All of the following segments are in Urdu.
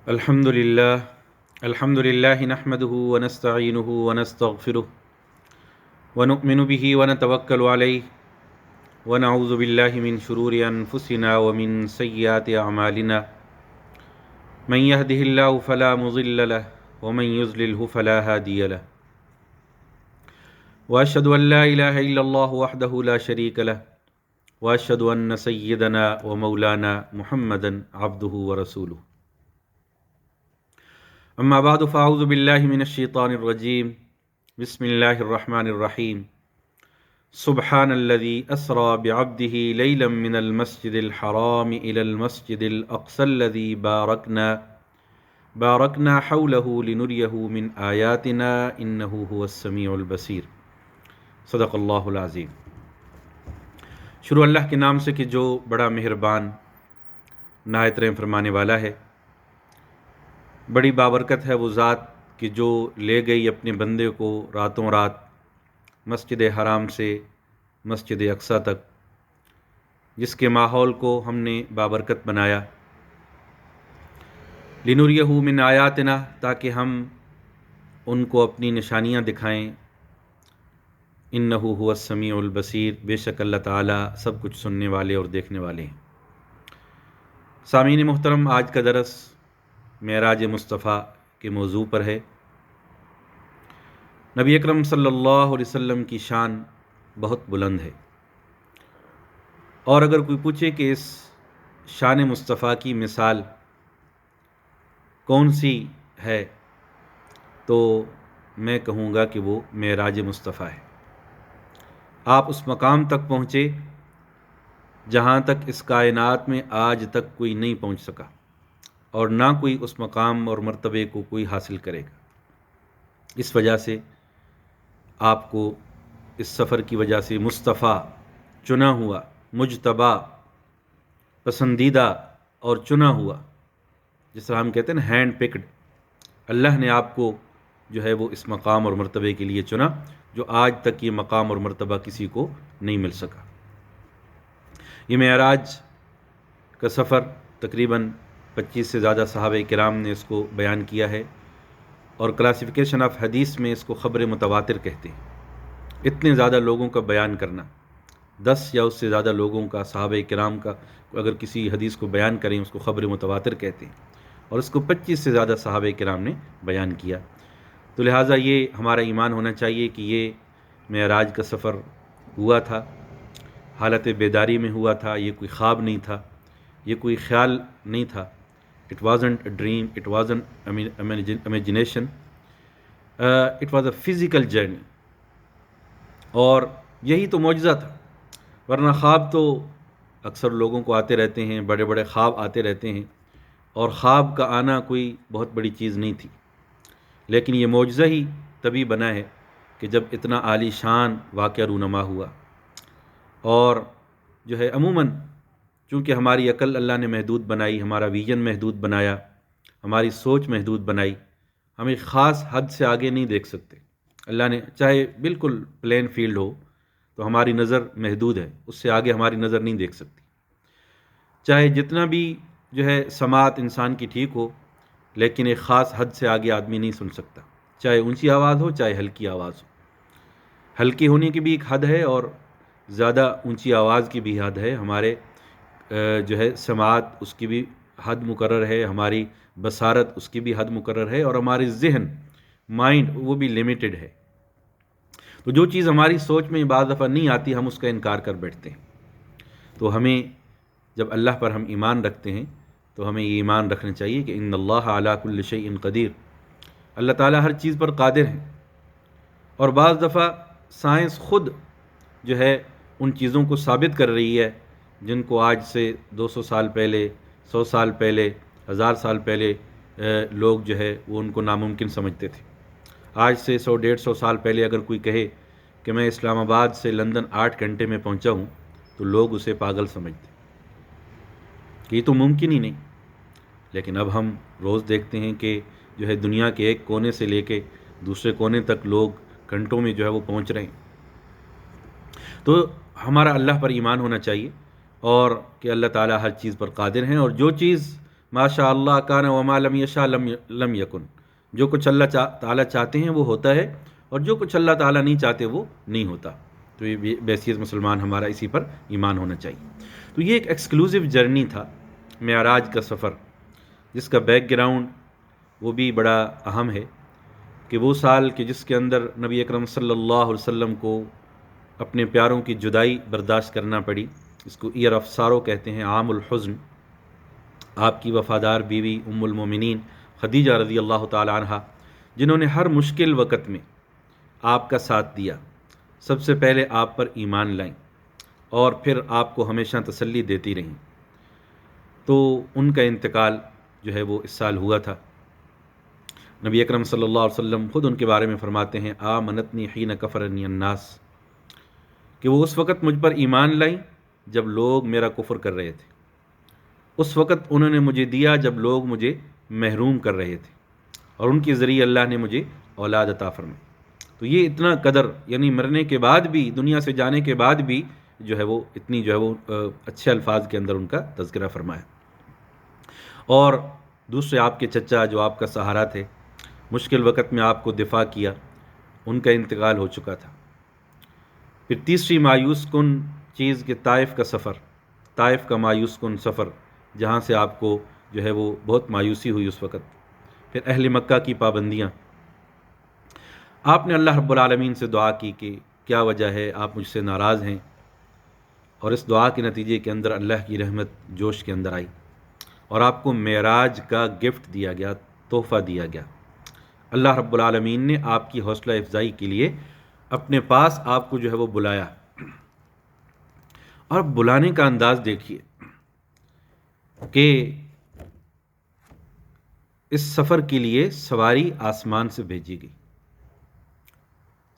الحمد للہ نحمده ونستعینه ونستغفره ونؤمن به ونتوکل علیہ ونعوذ باللہ من شرور انفسنا ومن سیئات اعمالنا من يهده اللہ فلا مضل له ومن يضلله فلا هادی له واشهد ان لا الہ الا اللہ وحدہ لا شریک له واشهد ان سیدنا ومولانا محمدا عبدہ ورسولہ اما بعد فاعوذ باللہ من الشیطان الرجیم بسم اللہ الرحمن الرحیم سبحان الذی اسری بعبدہ لیلا من المسجد الحرام الى المسجد الاقصی الذی بارکنا حولہ لنریہ من آیاتنا انہ هو السمیع البصیر۔ صدق اللہ العظیم۔ شروع اللہ کے نام سے کہ جو بڑا مہربان نہایت رحم فرمانے والا ہے۔ بڑی بابرکت ہے وہ ذات کہ جو لے گئی اپنے بندے کو راتوں رات مسجد حرام سے مسجد اقصی تک، جس کے ماحول کو ہم نے بابرکت بنایا، لنریہ من آیاتنا، تاکہ ہم ان کو اپنی نشانیاں دکھائیں۔ انہ هو السمیع البصیر، بے شک اللہ تعالیٰ سب کچھ سننے والے اور دیکھنے والے ہیں۔ سامعین محترم، آج کا درس معراج مصطفیٰ کے موضوع پر ہے۔ نبی اکرم صلی اللہ علیہ وسلم کی شان بہت بلند ہے، اور اگر کوئی پوچھے کہ اس شان مصطفیٰ کی مثال کون سی ہے تو میں کہوں گا کہ وہ معراج مصطفیٰ ہے۔ آپ اس مقام تک پہنچے جہاں تک اس کائنات میں آج تک کوئی نہیں پہنچ سکا، اور نہ کوئی اس مقام اور مرتبے کو کوئی حاصل کرے گا۔ اس وجہ سے آپ کو اس سفر کی وجہ سے مصطفیٰ، چنا ہوا، مجتبی، پسندیدہ اور چنا ہوا، جس طرح ہم کہتے ہیں نا ہینڈ پکڈ، اللہ نے آپ کو جو ہے وہ اس مقام اور مرتبے کے لیے چنا جو آج تک یہ مقام اور مرتبہ کسی کو نہیں مل سکا۔ یہ معراج کا سفر تقریباً 25 سے زیادہ صحابہ کرام نے اس کو بیان کیا ہے، اور کلاسیفیکیشن آف حدیث میں اس کو خبر متواتر کہتے ہیں۔ اتنے زیادہ لوگوں کا بیان کرنا، 10 یا اس سے زیادہ لوگوں کا، صحابہ کرام کا اگر کسی حدیث کو بیان کریں اس کو خبر متواتر کہتے ہیں، اور اس کو 25 سے زیادہ صحابہ کرام نے بیان کیا۔ تو لہٰذا یہ ہمارا ایمان ہونا چاہیے کہ یہ معراج کا سفر ہوا تھا، حالت بیداری میں ہوا تھا، یہ کوئی خواب نہیں تھا، یہ کوئی خیال نہیں تھا۔ It wasn't a dream, it wasn't imagination, it was a physical journey۔ اور یہی تو معجزہ تھا، ورنہ خواب تو اکثر لوگوں کو آتے رہتے ہیں، بڑے بڑے خواب آتے رہتے ہیں، اور خواب کا آنا کوئی بہت بڑی چیز نہیں تھی، لیکن یہ معجزہ ہی تبھی بنا ہے کہ جب اتنا عالی شان واقعہ رونما ہوا۔ اور جو ہے عموماً چونکہ ہماری عقل اللہ نے محدود بنائی، ہمارا ویژن محدود بنایا، ہماری سوچ محدود بنائی، ہم ایک خاص حد سے آگے نہیں دیکھ سکتے۔ اللہ نے چاہے بالکل پلین فیلڈ ہو تو ہماری نظر محدود ہے، اس سے آگے ہماری نظر نہیں دیکھ سکتی۔ چاہے جتنا بھی جو ہے سماعت انسان کی ٹھیک ہو، لیکن ایک خاص حد سے آگے آدمی نہیں سن سکتا، چاہے اونچی آواز ہو چاہے ہلکی آواز ہو۔ ہلکی ہونے کی بھی ایک حد ہے اور زیادہ اونچی آواز کی بھی حد ہے۔ ہمارے جو ہے سماعت اس کی بھی حد مقرر ہے، ہماری بصارت اس کی بھی حد مقرر ہے، اور ہمارے ذہن، مائنڈ، وہ بھی لیمیٹڈ ہے۔ تو جو چیز ہماری سوچ میں بعض دفعہ نہیں آتی ہم اس کا انکار کر بیٹھتے ہیں۔ تو ہمیں جب اللہ پر ہم ایمان رکھتے ہیں تو ہمیں یہ ایمان رکھنا چاہیے کہ ان اللہ علی کل شیء قدیر، اللہ تعالیٰ ہر چیز پر قادر ہے۔ اور بعض دفعہ سائنس خود جو ہے ان چیزوں کو ثابت کر رہی ہے جن کو آج سے 200 سال پہلے، 100 سال پہلے، 1000 سال پہلے لوگ جو ہے وہ ان کو ناممکن سمجھتے تھے۔ آج سے 100-150 سال پہلے اگر کوئی کہے کہ میں اسلام آباد سے لندن 8 گھنٹے میں پہنچا ہوں تو لوگ اسے پاگل سمجھتے کہ یہ تو ممکن ہی نہیں۔ لیکن اب ہم روز دیکھتے ہیں کہ جو ہے دنیا کے ایک کونے سے لے کے دوسرے کونے تک لوگ گھنٹوں میں جو ہے وہ پہنچ رہے ہیں۔ تو ہمارا اللہ پر ایمان ہونا چاہیے، اور کہ اللہ تعالیٰ ہر چیز پر قادر ہیں، اور جو چیز ماشاء اللہ کان وما لم یشاء لم یکن، جو کچھ اللہ تعالیٰ چاہتے ہیں وہ ہوتا ہے، اور جو کچھ اللہ تعالیٰ نہیں چاہتے وہ نہیں ہوتا۔ تو یہ بحیثیت مسلمان ہمارا اسی پر ایمان ہونا چاہیے۔ تو یہ ایک ایکسکلوسیو جرنی تھا، معراج کا سفر، جس کا بیک گراؤنڈ وہ بھی بڑا اہم ہے کہ وہ سال کہ جس کے اندر نبی اکرم صلی اللہ علیہ وسلم کو اپنے پیاروں کی جدائی برداشت کرنا پڑی، اس کو ایئر آف سارو کہتے ہیں، عام الحزن۔ آپ کی وفادار بیوی ام المومنین خدیجہ رضی اللہ تعالی عنہ، جنہوں نے ہر مشکل وقت میں آپ کا ساتھ دیا، سب سے پہلے آپ پر ایمان لائیں اور پھر آپ کو ہمیشہ تسلی دیتی رہیں، تو ان کا انتقال جو ہے وہ اس سال ہوا تھا۔ نبی اکرم صلی اللہ علیہ وسلم خود ان کے بارے میں فرماتے ہیں آمنتنی حین کفرنی الناس، کہ وہ اس وقت مجھ پر ایمان لائیں جب لوگ میرا کفر کر رہے تھے، اس وقت انہوں نے مجھے دیا جب لوگ مجھے محروم کر رہے تھے، اور ان کے ذریعے اللہ نے مجھے اولاد عطا فرمائی۔ تو یہ اتنا قدر، یعنی مرنے کے بعد بھی، دنیا سے جانے کے بعد بھی جو ہے وہ اتنی جو ہے وہ اچھے الفاظ کے اندر ان کا تذکرہ فرمایا۔ اور دوسرے آپ کے چچا جو آپ کا سہارا تھے، مشکل وقت میں آپ کو دفاع کیا، ان کا انتقال ہو چکا تھا۔ پھر تیسری مایوس کن چیز کہ طائف کا سفر، طائف کا مایوس کن سفر، جہاں سے آپ کو جو ہے وہ بہت مایوسی ہوئی اس وقت۔ پھر اہل مکہ کی پابندیاں، آپ نے اللہ رب العالمین سے دعا کی کہ کیا وجہ ہے آپ مجھ سے ناراض ہیں، اور اس دعا کے نتیجے کے اندر اللہ کی رحمت جوش کے اندر آئی، اور آپ کو معراج کا گفٹ دیا گیا، تحفہ دیا گیا۔ اللہ رب العالمین نے آپ کی حوصلہ افزائی کے لیے اپنے پاس آپ کو جو ہے وہ بلایا، اور بلانے کا انداز دیکھیے کہ اس سفر کے لیے سواری آسمان سے بھیجی گئی،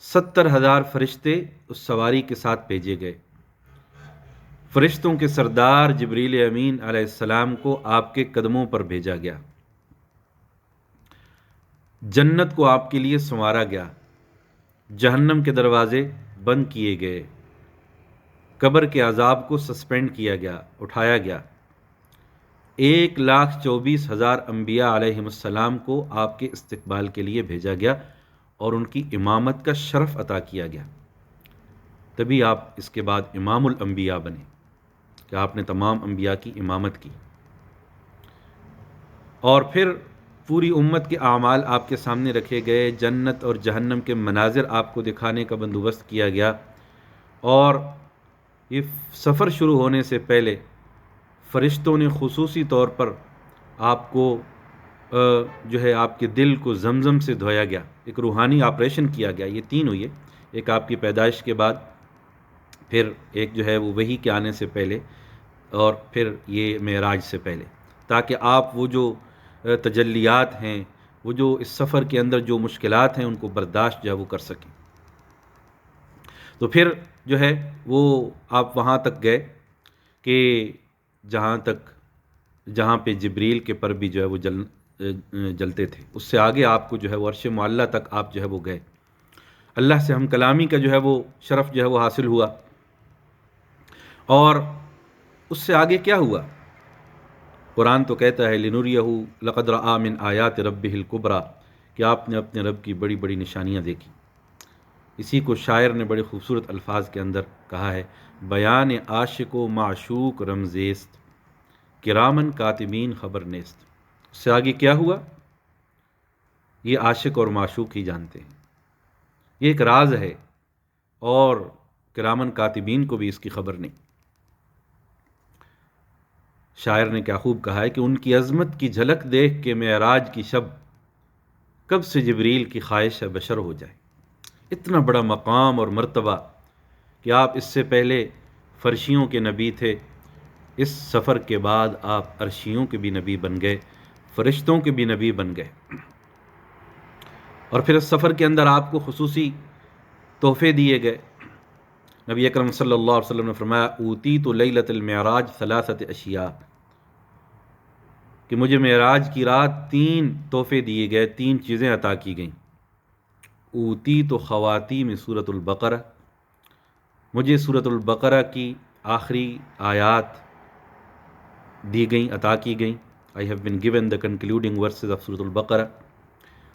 70,000 فرشتے اس سواری کے ساتھ بھیجے گئے۔ فرشتوں کے سردار جبریل امین علیہ السلام کو آپ کے قدموں پر بھیجا گیا، جنت کو آپ کے لیے سنوارا گیا، جہنم کے دروازے بند کیے گئے، قبر کے عذاب کو سسپینڈ کیا گیا، اٹھایا گیا۔ 1,24,000 انبیاء علیہم السلام کو آپ کے استقبال کے لیے بھیجا گیا، اور ان کی امامت کا شرف عطا کیا گیا۔ تبھی آپ اس کے بعد امام الانبیاء بنے، کہ آپ نے تمام انبیاء کی امامت کی، اور پھر پوری امت کے اعمال آپ کے سامنے رکھے گئے، جنت اور جہنم کے مناظر آپ کو دکھانے کا بندوبست کیا گیا۔ اور یہ سفر شروع ہونے سے پہلے فرشتوں نے خصوصی طور پر آپ کو جو ہے آپ کے دل کو زمزم سے دھویا گیا، ایک روحانی آپریشن کیا گیا۔ یہ تین ہوئی ہے، ایک آپ کی پیدائش کے بعد، پھر ایک جو ہے وہ وحی کے آنے سے پہلے، اور پھر یہ معراج سے پہلے، تاکہ آپ وہ جو تجلیات ہیں، وہ جو اس سفر کے اندر جو مشکلات ہیں، ان کو برداشت جو ہے وہ کر سکیں۔ تو پھر جو ہے وہ آپ وہاں تک گئے کہ جہاں پہ جبریل کے پر بھی جو ہے وہ جلتے تھے، اس سے آگے آپ کو جو ہے وہ عرش معلیٰ تک آپ جو ہے وہ گئے، اللہ سے ہم کلامی کا جو ہے وہ شرف جو ہے وہ حاصل ہوا۔ اور اس سے آگے کیا ہوا؟ قرآن تو کہتا ہے لِنُرِيَهُ لَقَدْ رَأَىٰ مِنْ آیَاتِ رَبِّهِ الْكُبْرَىٰ، کہ آپ نے اپنے رب کی بڑی بڑی نشانیاں دیکھی۔ اسی کو شاعر نے بڑے خوبصورت الفاظ کے اندر کہا ہے، بیان عاشق و معشوق رمزیست، کرامن کاتبین خبر نیست۔ اس سے آگے کیا ہوا یہ عاشق اور معشوق ہی جانتے ہیں، یہ ایک راز ہے، اور کرامن کاتبین کو بھی اس کی خبر نہیں۔ شاعر نے کیا خوب کہا ہے کہ ان کی عظمت کی جھلک دیکھ کے معراج کی شب، کب سے جبریل کی خواہش بشر ہو جائے۔ اتنا بڑا مقام اور مرتبہ کہ آپ اس سے پہلے فرشیوں کے نبی تھے، اس سفر کے بعد آپ عرشیوں کے بھی نبی بن گئے، فرشتوں کے بھی نبی بن گئے۔ اور پھر اس سفر کے اندر آپ کو خصوصی تحفے دیے گئے۔ نبی اکرم صلی اللہ علیہ وسلم نے فرمایا اوتیت لیلۃ المعراج ثلاثۃ اشیاء، کہ مجھے معراج کی رات 3 تحفے دیے گئے، 3 چیزیں عطا کی گئیں۔ اوتیت خواتیم سورۃ البقرہ، مجھے سورۃ البقرہ کی آخری آیات دی گئیں، عطا کی گئیں، I have been given the concluding verses of Surah Al-Baqarah.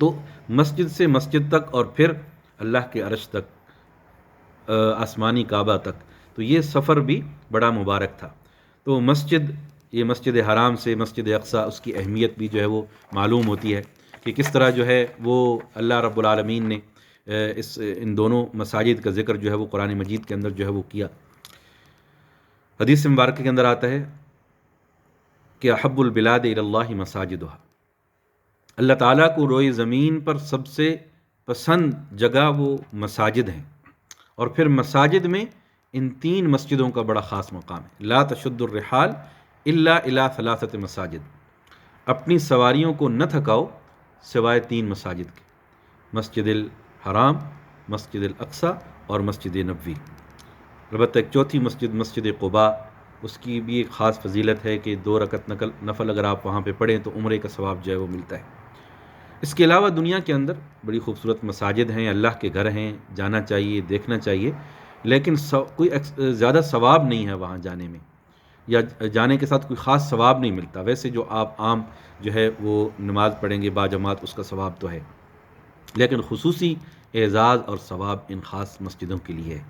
تو مسجد سے مسجد تک اور پھر اللہ کے عرش تک، آسمانی کعبہ تک، تو یہ سفر بھی بڑا مبارک تھا۔ تو یہ مسجد حرام سے مسجد اقصی، اس کی اہمیت بھی جو ہے وہ معلوم ہوتی ہے کہ کس طرح جو ہے وہ اللہ رب العالمین نے ان دونوں مساجد کا ذکر جو ہے وہ قرآن مجید کے اندر جو ہے وہ کیا۔ حدیث مبارکہ کے اندر آتا ہے کہ احب البلاد الی اللہ مساجدها، اللہ تعالیٰ کو روئے زمین پر سب سے پسند جگہ وہ مساجد ہیں، اور پھر مساجد میں ان 3 مسجدوں کا بڑا خاص مقام ہے۔ لا تشد الرحال الا الی 3 مساجد، اپنی سواریوں کو نہ تھکاؤ سوائے 3 مساجد کے، مسجد الحرام، مسجد الاقصی اور مسجد نبوی۔ البتہ ایک چوتھی مسجد، مسجد قباء، اس کی بھی ایک خاص فضیلت ہے کہ 2 رکعت نفل اگر آپ وہاں پہ پڑھیں تو عمرے کا ثواب جو ہے وہ ملتا ہے۔ اس کے علاوہ دنیا کے اندر بڑی خوبصورت مساجد ہیں، اللہ کے گھر ہیں، جانا چاہیے، دیکھنا چاہیے، لیکن کوئی زیادہ ثواب نہیں ہے وہاں جانے میں، یا جانے کے ساتھ کوئی خاص ثواب نہیں ملتا۔ ویسے جو آپ عام جو ہے وہ نماز پڑھیں گے باجماعت، اس کا ثواب تو ہے، لیکن خصوصی اعزاز اور ثواب ان خاص مسجدوں کے لیے ہے۔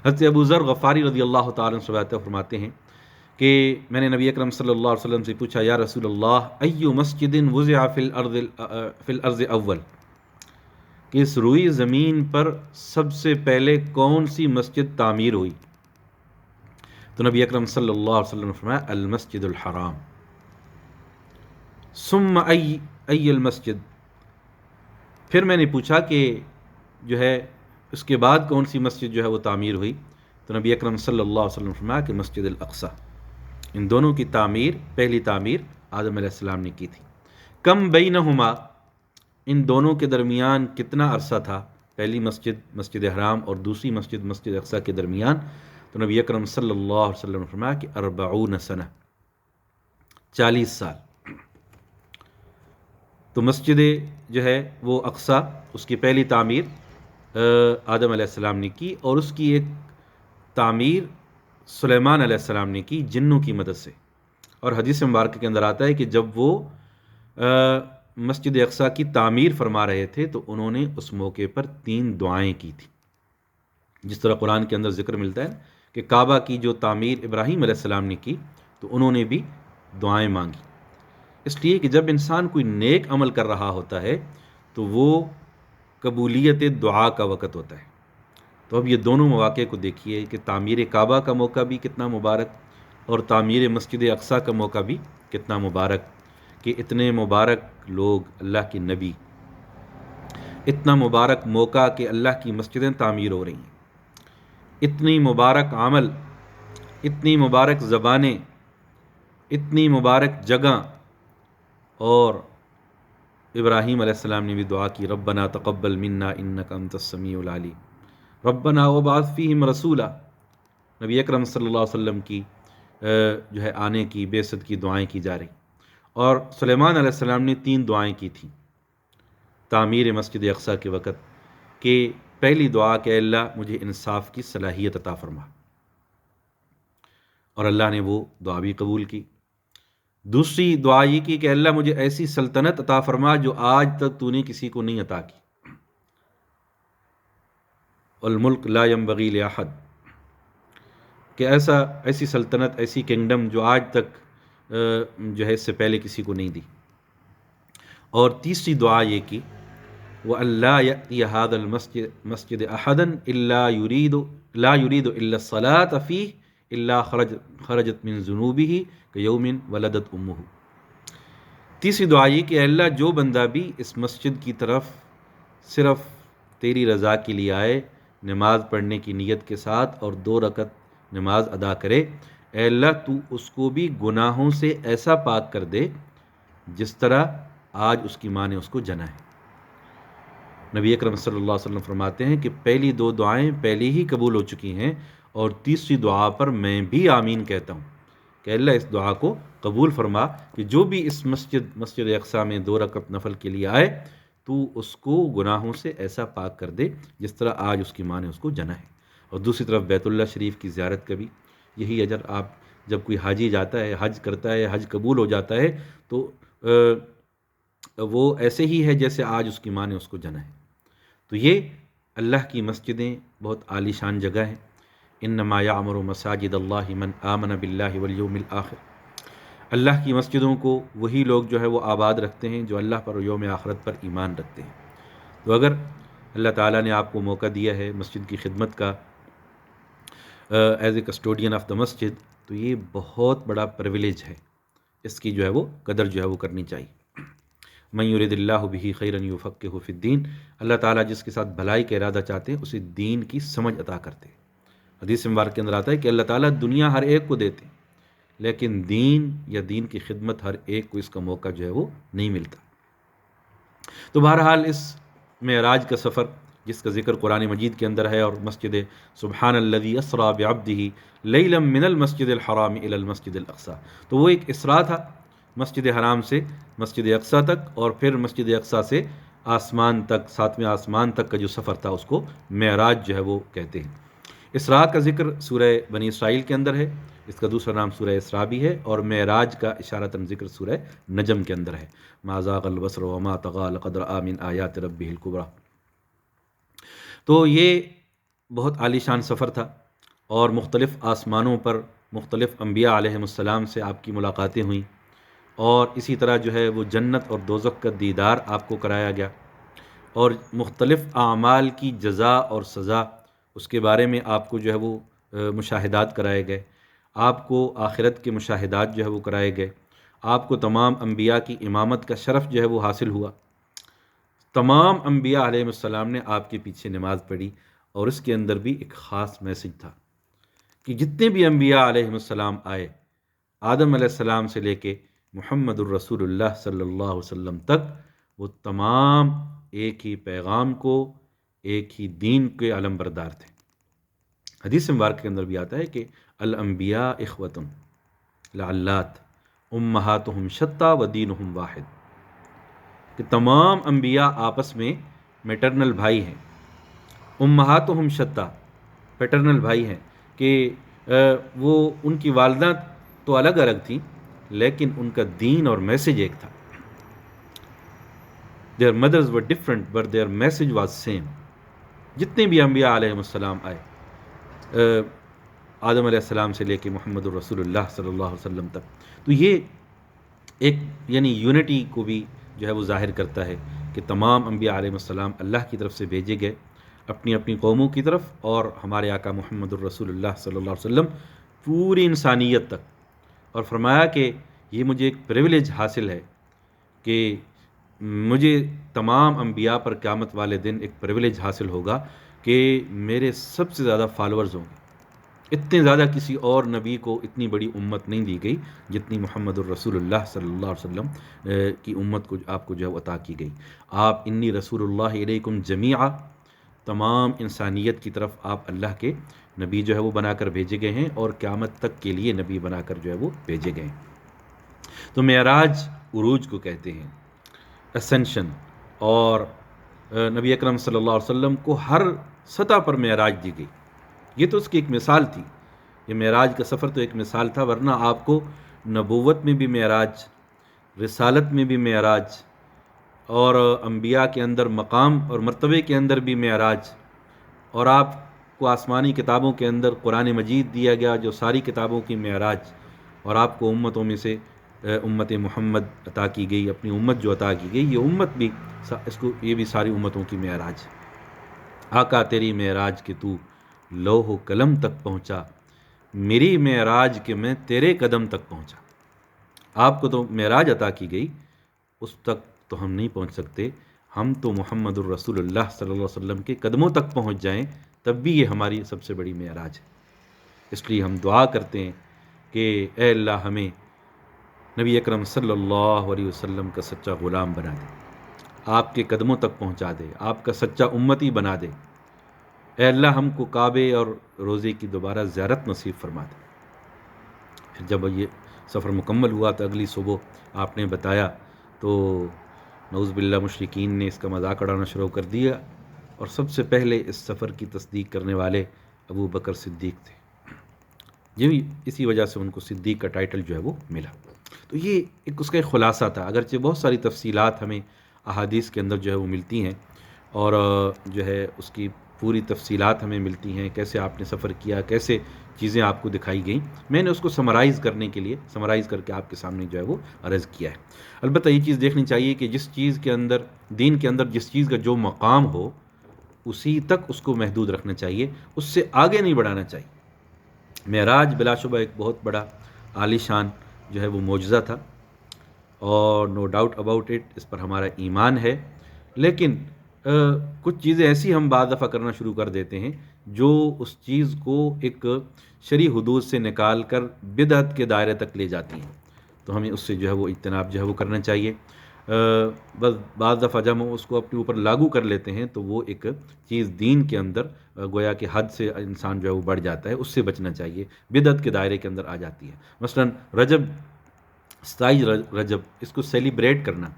حضرت ابو ذر غفاری رضی اللہ تعالیٰ عنہ روایت فرماتے ہیں کہ میں نے نبی اکرم صلی اللہ علیہ وسلم سے پوچھا، یا رسول اللہ ایو مسجد وضع فی الارض اول، کہ اس روئی زمین پر سب سے پہلے کون سی مسجد تعمیر ہوئی؟ تو نبی اکرم صلی اللہ علیہ وسلم نے فرمایا المسجد الحرام۔ ثم ای المسجد، پھر میں نے پوچھا کہ جو ہے اس کے بعد کون سی مسجد جو ہے وہ تعمیر ہوئی؟ تو نبی اکرم صلی اللہ علیہ وسلم نے فرمایا کہ مسجد الاقصی۔ ان دونوں کی تعمیر، پہلی تعمیر آدم علیہ السلام نے کی تھی۔ کم بینہما، ان دونوں کے درمیان کتنا عرصہ تھا؟ پہلی مسجد مسجد حرام اور دوسری مسجد مسجد اقصی کے درمیان؟ تو نبی اکرم صلی اللہ علیہ وسلم نے فرمایا کہ 40 سنہ، 40 سال۔ تو مسجد جو ہے وہ اقصی، اس کی پہلی تعمیر آدم علیہ السلام نے کی، اور اس کی ایک تعمیر سلیمان علیہ السلام نے کی جنوں کی مدد سے۔ اور حدیث مبارکہ کے اندر آتا ہے کہ جب وہ مسجد اقصی کی تعمیر فرما رہے تھے تو انہوں نے اس موقع پر 3 دعائیں کی تھی، جس طرح قرآن کے اندر ذکر ملتا ہے کہ کعبہ کی جو تعمیر ابراہیم علیہ السلام نے کی تو انہوں نے بھی دعائیں مانگی، اس لیے کہ جب انسان کوئی نیک عمل کر رہا ہوتا ہے تو وہ قبولیت دعا کا وقت ہوتا ہے۔ تو اب یہ دونوں مواقع کو دیکھیے کہ تعمیر کعبہ کا موقع بھی کتنا مبارک اور تعمیر مسجد اقصی کا موقع بھی کتنا مبارک، کہ اتنے مبارک لوگ، اللہ کے نبی، اتنا مبارک موقع کہ اللہ کی مسجدیں تعمیر ہو رہی ہیں، اتنی مبارک عمل، اتنی مبارک زبانیں، اتنی مبارک جگہ، اور ابراہیم علیہ السلام نے بھی دعا کی، ربنا تقبل منا انک انت السمیع العلیم، ربنا وابعث فیہم رسولا۔ نبی اکرم صلی اللہ علیہ وسلم کی جو ہے آنے کی، بعثت کی دعائیں کی جا رہی۔ اور سلیمان علیہ السلام نے 3 دعائیں کی تھیں تعمیر مسجد اقصی کے وقت، کہ پہلی دعا کہ اللہ مجھے انصاف کی صلاحیت عطا فرما، اور اللہ نے وہ دعا بھی قبول کی۔ دوسری دعا یہ کی کہ اللہ مجھے ایسی سلطنت عطا فرما جو آج تک تو نے کسی کو نہیں عطا کی، والملک لا ينبغی لأحد، کہ ایسی سلطنت، ایسی کنگڈم جو آج تک جو ہے اس سے پہلے کسی کو نہیں دی۔ اور تیسری دعا یہ کی وَأَلَّا يَأْتِيَ هَذَا الْمَسْجِدَ أَحَدًا لا يُرِيدُ إِلَّا الصَّلَاةَ فِيهِ إِلَّا خَرَجَتْ مِنْ ذُنُوبِهِ كَيَوْمٍ وَلَدَتْ أُمُّهُ۔ تیسری دعا یہ کہ اللہ جو بندہ بھی اس مسجد کی طرف صرف تیری رضا کے لیے آئے، نماز پڑھنے کی نیت کے ساتھ اور 2 رکعت نماز ادا کرے، اے اللہ تو اس کو بھی گناہوں سے ایسا پاک کر دے جس طرح آج اس کی ماں نے اس کو جنا ہے۔ نبی اکرم صلی اللہ علیہ وسلم فرماتے ہیں کہ پہلی 2 دعائیں پہلے ہی قبول ہو چکی ہیں، اور تیسری دعا پر میں بھی آمین کہتا ہوں کہ اللہ اس دعا کو قبول فرما کہ جو بھی اس مسجد اقصی میں 2 رکعت نفل کے لیے آئے تو اس کو گناہوں سے ایسا پاک کر دے جس طرح آج اس کی ماں نے اس کو جنا ہے۔ اور دوسری طرف بیت اللہ شریف کی زیارت کا بھی یہی اجر، آپ جب کوئی حاجی جاتا ہے، حج کرتا ہے، حج قبول ہو جاتا ہے، تو وہ ایسے ہی ہے جیسے آج اس کی ماں نے اس کو جنا ہے۔ تو یہ اللہ کی مسجدیں بہت عالی شان جگہ ہیں۔ انما یعمر مساجد اللہ من آمن باللہ والیوم الآخر، اللہ کی مسجدوں کو وہی لوگ جو ہے وہ آباد رکھتے ہیں جو اللہ پر اور یوم آخرت پر ایمان رکھتے ہیں۔ تو اگر اللہ تعالیٰ نے آپ کو موقع دیا ہے مسجد کی خدمت کا as a custodian of the مسجد، تو یہ بہت بڑا پریویلیج ہے، اس کی جو ہے وہ قدر جو ہے وہ کرنی چاہیے۔ من یرید اللہ بہ خیرا یفقہہ فی الدین، اللہ تعالیٰ جس کے ساتھ بھلائی کا ارادہ چاہتے ہیں اسے دین کی سمجھ عطا کرتے ہیں۔ حدیث مبارک کے اندر آتا ہے کہ اللہ تعالیٰ دنیا ہر ایک کو دیتے ہیں، لیکن دین یا دین کی خدمت ہر ایک کو اس کا موقع جو ہے وہ نہیں ملتا۔ تو بہرحال اس معراج کا سفر جس کا ذکر قرآن مجید کے اندر ہے، اور مسجد سبحان الذی اسریٰ بعبدہ لیلا من المسجد الحرام الی المسجد الاقصی، تو وہ ایک اسراء تھا مسجد حرام سے مسجد اقصی تک، اور پھر مسجد اقصی سے آسمان تک، ساتویں آسمان تک کا جو سفر تھا اس کو معراج جو ہے وہ کہتے ہیں۔ اسراء کا ذکر سورہ بنی اسرائیل کے اندر ہے، اس کا دوسرا نام سورہ اسراء بھی ہے، اور معراج کا اشارتاً ذکر سورہ نجم کے اندر ہے، ما زاغ البصر وما طغى لقد رأى من آیات ربہ الکبریٰ۔ تو یہ بہت عالی شان سفر تھا، اور مختلف آسمانوں پر مختلف انبیاء علیہم السلام سے آپ کی ملاقاتیں ہوئیں، اور اسی طرح جو ہے وہ جنت اور دوزخ کا دیدار آپ کو کرایا گیا، اور مختلف اعمال کی جزا اور سزا اس کے بارے میں آپ کو جو ہے وہ مشاہدات کرائے گئے، آپ کو آخرت کے مشاہدات جو ہے وہ کرائے گئے، آپ کو تمام انبیاء کی امامت کا شرف جو ہے وہ حاصل ہوا۔ تمام انبیاء علیہ السلام نے آپ کے پیچھے نماز پڑھی، اور اس کے اندر بھی ایک خاص میسج تھا کہ جتنے بھی انبیاء علیہ السلام آئے، آدم علیہ السلام سے لے کے محمد الرسول اللہ صلی اللہ علیہ وسلم تک، وہ تمام ایک ہی پیغام کو، ایک ہی دین کے علم بردار تھے۔ حدیث مبارک کے اندر بھی آتا ہے کہ الانبیاء اخوۃ لعلات امہاتہم شتیٰ و دینہم واحد، کہ تمام انبیاء آپس میں میٹرنل بھائی ہیں، امہاتہم شتیٰ پیٹرنل بھائی ہیں، کہ وہ ان کی والدہ تو الگ الگ تھیں لیکن ان کا دین اور میسج ایک تھا۔ Their mothers were different but their message was same۔ جتنے بھی انبیاء علیہ السلام آئے، آدم علیہ السلام سے لے کے محمد الرسول اللہ صلی اللہ علیہ وسلم تک، تو یہ ایک یعنی یونٹی کو بھی جو ہے وہ ظاہر کرتا ہے کہ تمام انبیاء علیہ السلام اللہ کی طرف سے بھیجے گئے اپنی اپنی قوموں کی طرف، اور ہمارے آقا محمد الرسول اللہ صلی اللہ علیہ وسلم پوری انسانیت تک۔ اور فرمایا کہ یہ مجھے ایک پریویلیج حاصل ہے کہ مجھے تمام انبیاء پر قیامت والے دن ایک پریویلیج حاصل ہوگا کہ میرے سب سے زیادہ فالورز ہوں گے۔ اتنے زیادہ کسی اور نبی کو اتنی بڑی امت نہیں دی گئی جتنی محمد الرسول اللہ صلی اللہ علیہ وسلم کی امت کو آپ کو جو ہے عطا کی گئی۔ آپ انی رسول اللہ علیکم جمیعا، تمام انسانیت کی طرف آپ اللہ کے نبی جو ہے وہ بنا کر بھیجے گئے ہیں، اور قیامت تک کے لیے نبی بنا کر جو ہے وہ بھیجے گئے ہیں۔ تو معراج عروج کو کہتے ہیں، اسینشن، اور نبی اکرم صلی اللہ علیہ وسلم کو ہر سطح پر معراج دی گئی۔ یہ تو اس کی ایک مثال تھی، یہ معراج کا سفر تو ایک مثال تھا، ورنہ آپ کو نبوت میں بھی معراج، رسالت میں بھی معراج، اور انبیاء کے اندر مقام اور مرتبے کے اندر بھی معراج، اور آپ کو آسمانی کتابوں کے اندر قرآن مجید دیا گیا جو ساری کتابوں کی معراج، اور آپ کو امتوں میں سے امت محمد عطا کی گئی، اپنی امت جو عطا کی گئی، یہ امت بھی اس کو یہ بھی ساری امتوں کی معراج۔ آقا تیری معراج کہ تو لوح و قلم تک پہنچا، میری معراج کہ میں تیرے قدم تک پہنچا۔ آپ کو تو معراج عطا کی گئی، اس تک تو ہم نہیں پہنچ سکتے، ہم تو محمد الرسول اللہ صلی اللہ علیہ وسلم کے قدموں تک پہنچ جائیں تب بھی یہ ہماری سب سے بڑی معراج ہے۔ اس لیے ہم دعا کرتے ہیں کہ اے اللہ ہمیں نبی اکرم صلی اللہ علیہ وسلم کا سچا غلام بنا دے، آپ کے قدموں تک پہنچا دے، آپ کا سچا امتی بنا دے۔ اے اللہ ہم کو کعبے اور روزے کی دوبارہ زیارت نصیب فرما دے۔ پھر جب یہ سفر مکمل ہوا تو اگلی صبح آپ نے بتایا تو نعوذ باللہ مشرکین نے اس کا مذاق اڑانا شروع کر دیا، اور سب سے پہلے اس سفر کی تصدیق کرنے والے ابو بکر صدیق تھے، یہ اسی وجہ سے ان کو صدیق کا ٹائٹل جو ہے وہ ملا۔ تو یہ ایک اس کا ایک خلاصہ تھا، اگرچہ بہت ساری تفصیلات ہمیں احادیث کے اندر جو ہے وہ ملتی ہیں، اور جو ہے اس کی پوری تفصیلات ہمیں ملتی ہیں، کیسے آپ نے سفر کیا، کیسے چیزیں آپ کو دکھائی گئیں۔ میں نے اس کو سمرائز کرنے کے لیے سمرائز کر کے آپ کے سامنے جو ہے وہ عرض کیا ہے۔ البتہ یہ چیز دیکھنی چاہیے کہ جس چیز کے اندر، دین کے اندر جس چیز کا جو مقام ہو اسی تک اس کو محدود رکھنا چاہیے، اس سے آگے نہیں بڑھانا چاہیے۔ معراج بلا شبہ ایک بہت بڑا عالی شان جو ہے وہ معجزہ تھا، اور نو ڈاؤٹ اباؤٹ اٹ، اس پر ہمارا ایمان ہے، لیکن کچھ چیزیں ایسی ہم بعض دفعہ کرنا شروع کر دیتے ہیں جو اس چیز کو ایک شرعی حدود سے نکال کر بدعت کے دائرے تک لے جاتی ہیں، تو ہمیں اس سے جو ہے وہ اجتناب جو ہے وہ کرنا چاہیے۔ بس بعض دفعہ جب ہم اس کو اپنے اوپر لاگو کر لیتے ہیں تو وہ ایک چیز دین کے اندر گویا کہ حد سے انسان جو ہے وہ بڑھ جاتا ہے، اس سے بچنا چاہیے، بدعت کے دائرے کے اندر آ جاتی ہے۔ مثلا رجب، 27 رجب، اس کو سیلیبریٹ کرنا،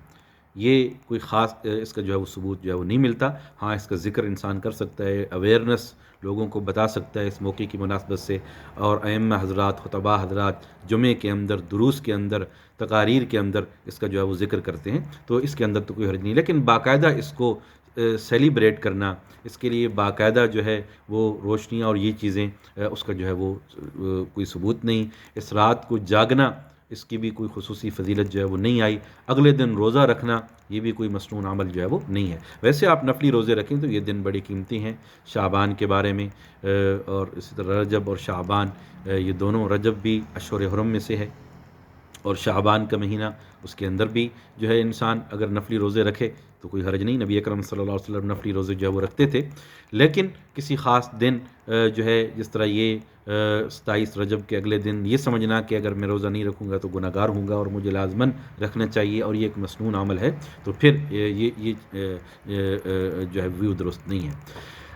یہ کوئی خاص اس کا جو ہے وہ ثبوت جو ہے وہ نہیں ملتا۔ ہاں اس کا ذکر انسان کر سکتا ہے، اویئرنیس لوگوں کو بتا سکتا ہے اس موقع کی مناسبت سے، اور ائمہ حضرات، خطباء حضرات جمعے کے اندر، دروس کے اندر، تقاریر کے اندر اس کا جو ہے وہ ذکر کرتے ہیں، تو اس کے اندر تو کوئی حرج نہیں، لیکن باقاعدہ اس کو سیلیبریٹ کرنا، اس کے لیے باقاعدہ جو ہے وہ روشنیاں اور یہ چیزیں، اس کا جو ہے وہ کوئی ثبوت نہیں۔ اس رات کو جاگنا، اس کی بھی کوئی خصوصی فضیلت جو ہے وہ نہیں آئی۔ اگلے دن روزہ رکھنا، یہ بھی کوئی مسنون عمل جو ہے وہ نہیں ہے۔ ویسے آپ نفلی روزے رکھیں تو یہ دن بڑی قیمتی ہیں شعبان کے بارے میں، اور اسی طرح رجب اور شعبان، یہ دونوں، رجب بھی اشہر حرم میں سے ہے، اور شعبان کا مہینہ، اس کے اندر بھی جو ہے انسان اگر نفلی روزے رکھے تو کوئی حرج نہیں۔ نبی اکرم صلی اللہ علیہ وسلم نفلی روزے جو ہے وہ رکھتے تھے، لیکن کسی خاص دن جو ہے، جس طرح یہ 27 رجب کے اگلے دن یہ سمجھنا کہ اگر میں روزہ نہیں رکھوں گا تو گناہ گار ہوں گا اور مجھے لازماً رکھنا چاہیے اور یہ ایک مسنون عمل ہے، تو پھر یہ جو ہے وہ درست نہیں ہے۔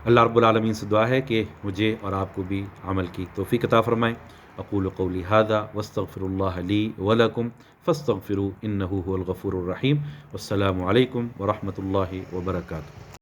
اللہ رب العالمین سے دعا ہے کہ مجھے اور آپ کو بھی عمل کی توفیق عطا فرمائے۔ اقول قولی ھذا واستغفر اللہ لی ولکم فاستغفروا انہ هو الغفور الرحیم۔ والسلام علیکم ورحمۃ اللہ وبرکاتہ۔